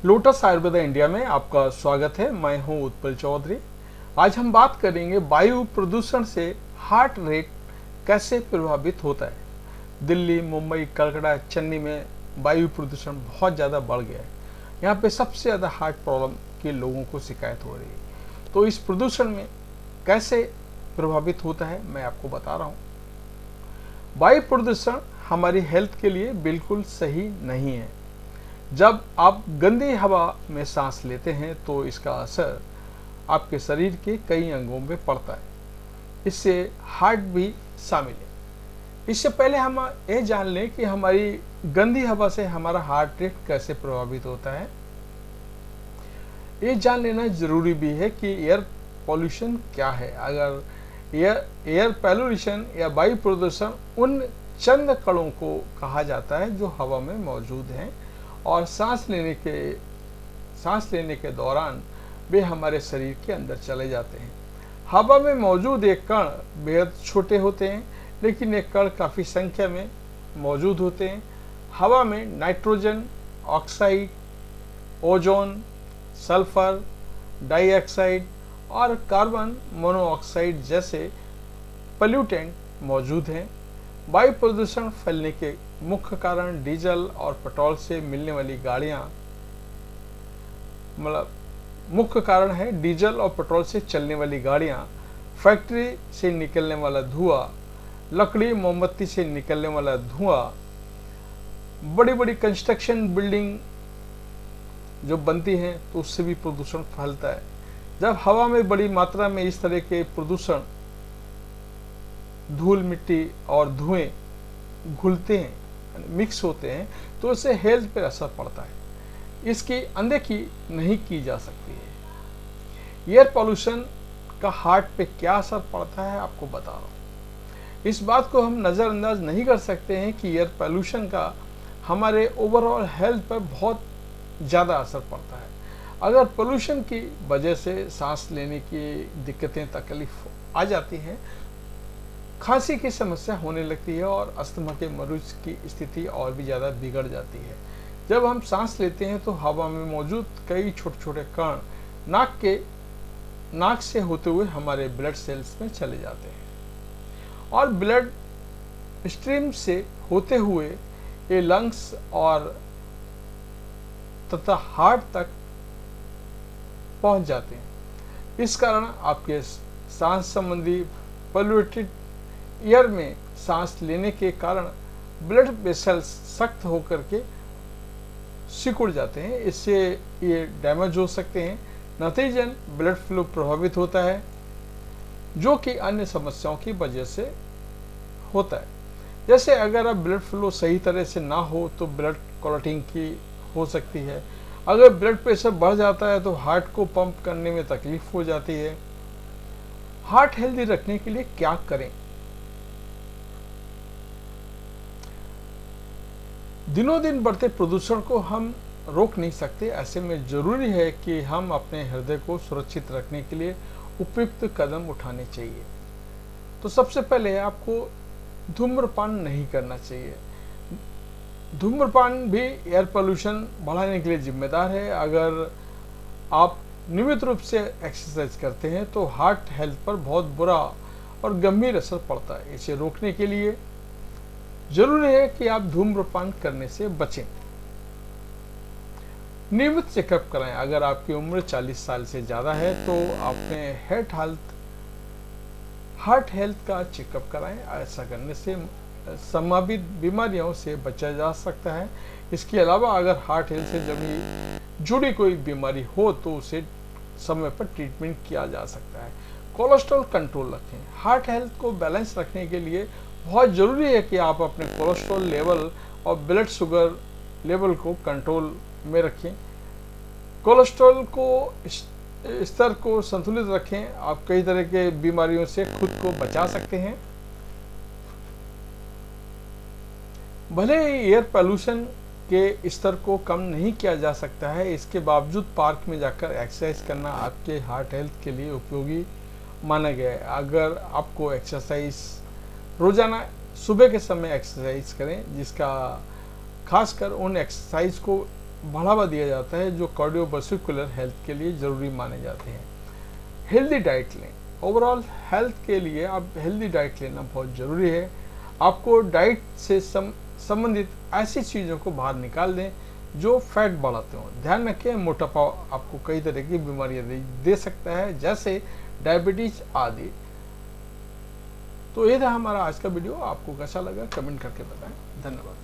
Lotus Ayurveda India में आपका स्वागत है। मैं हूं उत्पल चौधरी। आज हम बात करेंगे वायु प्रदूषण से हार्ट रेट कैसे प्रभावित होता है। दिल्ली, मुंबई, कलकत्ता, चेन्नई में वायु प्रदूषण बहुत ज़्यादा बढ़ गया है। यहाँ पे सबसे ज़्यादा हार्ट प्रॉब्लम के लोगों को शिकायत हो रही है। तो इस प्रदूषण में कैसे प्रभावित होता है मैं आपको बता रहा हूँ। वायु प्रदूषण हमारी हेल्थ के लिए बिल्कुल सही नहीं है। जब आप गंदी हवा में सांस लेते हैं तो इसका असर आपके शरीर के कई अंगों में पड़ता है। इससे हार्ट भी शामिल है। इससे पहले हम ये जान लें कि हमारी गंदी हवा से हमारा हार्ट रेट कैसे प्रभावित होता है। ये जान लेना जरूरी भी है कि एयर पॉल्यूशन क्या है। अगर एयर पॉल्यूशन या वायु प्रदूषण उन चंद कणों को कहा जाता है जो हवा में मौजूद हैं और सांस लेने के दौरान वे हमारे शरीर के अंदर चले जाते हैं। हवा में मौजूद एक कण बेहद छोटे होते हैं, लेकिन ये कण काफ़ी संख्या में मौजूद होते हैं। हवा में nitrogen oxide, ozone, sulphur dioxide और कार्बन मोनोऑक्साइड जैसे पोल्यूटेंट मौजूद हैं। वायु प्रदूषण फैलने के मुख्य कारण डीजल और पेट्रोल से मिलने वाली गाड़ियां, मुख्य कारण है डीजल और पेट्रोल से चलने वाली गाड़ियां, फैक्ट्री से निकलने वाला धुआं, लकड़ी मोमबत्ती से निकलने वाला धुआं, बड़ी बड़ी कंस्ट्रक्शन बिल्डिंग जो बनती हैं तो उससे भी प्रदूषण फैलता है। जब हवा में बड़ी मात्रा में इस तरह के प्रदूषण, धूल, मिट्टी और धुएं घुलते हैं, मिक्स होते हैं, तो इससे हेल्थ पर असर पड़ता है। इसकी अनदेखी नहीं की जा सकती है। एयर पॉल्यूशन का हार्ट पे क्या असर पड़ता है आपको बता रहा हूँ। इस बात को हम नज़रअंदाज नहीं कर सकते हैं कि एयर पॉल्यूशन का हमारे ओवरऑल हेल्थ पर बहुत ज़्यादा असर पड़ता है। अगर पोल्यूशन की वजह से सांस लेने की दिक्कतें, तकलीफ आ जाती हैं, खांसी की समस्या होने लगती है और अस्थमा के मरीज की स्थिति और भी ज़्यादा बिगड़ जाती है। जब हम सांस लेते हैं तो हवा में मौजूद कई छोटे छोटे कण नाक से होते हुए हमारे ब्लड सेल्स में चले जाते हैं और ब्लड स्ट्रीम से होते हुए ये लंग्स और तथा हार्ट तक पहुंच जाते हैं। इस कारण आपके सांस संबंधी पोल्यूटेड एयर में सांस लेने के कारण ब्लड वेसल्स सख्त होकर के सिकुड़ जाते हैं। इससे ये डैमेज हो सकते हैं। नतीजन ब्लड फ्लो प्रभावित होता है, जो कि अन्य समस्याओं की वजह से होता है। जैसे अगर अब ब्लड फ्लो सही तरह से ना हो तो ब्लड क्लॉटिंग की हो सकती है। अगर ब्लड प्रेशर बढ़ जाता है तो हार्ट को पंप करने में तकलीफ हो जाती है। हार्ट हेल्दी रखने के लिए क्या करें? दिनों दिन बढ़ते प्रदूषण को हम रोक नहीं सकते। ऐसे में जरूरी है कि हम अपने हृदय को सुरक्षित रखने के लिए उपयुक्त कदम उठाने चाहिए। तो सबसे पहले आपको धूम्रपान नहीं करना चाहिए। धूम्रपान भी एयर पोल्यूशन बढ़ाने के लिए जिम्मेदार है। अगर आप नियमित रूप से एक्सरसाइज करते हैं तो हार्ट हेल्थ पर बहुत बुरा और गंभीर असर पड़ता है। इसे रोकने के लिए जरूरी है कि आप धूम्रपान करने से बचें। नियमित चेकअप कराएं। अगर आपकी उम्र 40 साल से ज़्यादा है तो अपने हार्ट हेल्थ का चेकअप कराएं। ऐसा करने से संभावित बीमारियों से बचा जा सकता है। इसके अलावा अगर हार्ट हेल्थ से जुड़ी कोई बीमारी हो तो उसे समय पर ट्रीटमेंट किया जा सकता है। कोलेस्ट्रॉल कंट्रोल रखें। हार्ट हेल्थ को बैलेंस रखने के लिए बहुत ज़रूरी है कि आप अपने कोलेस्ट्रॉल लेवल और ब्लड शुगर लेवल को कंट्रोल में रखें। कोलेस्ट्रॉल को स्तर को संतुलित रखें। आप कई तरह के बीमारियों से खुद को बचा सकते हैं। भले ही एयर पोल्यूशन के स्तर को कम नहीं किया जा सकता है, इसके बावजूद पार्क में जाकर एक्सरसाइज करना आपके हार्ट हेल्थ के लिए उपयोगी माना गया है। अगर आपको एक्सरसाइज रोजाना सुबह के समय एक्सरसाइज करें, जिसका खासकर उन एक्सरसाइज को बढ़ावा दिया जाता है जो कार्डियोवास्कुलर हेल्थ के लिए ज़रूरी माने जाते हैं। हेल्दी डाइट लें। ओवरऑल हेल्थ के लिए आप हेल्दी डाइट लेना बहुत ज़रूरी है। आपको डाइट से संबंधित ऐसी चीज़ों को बाहर निकाल दें जो फैट बढ़ाते हों। ध्यान रखें, मोटापा आपको कई तरह की बीमारियां दे सकता है, जैसे डायबिटीज आदि। तो ये था हमारा आज का वीडियो। आपको कैसा लगा कमेंट करके बताएं। धन्यवाद।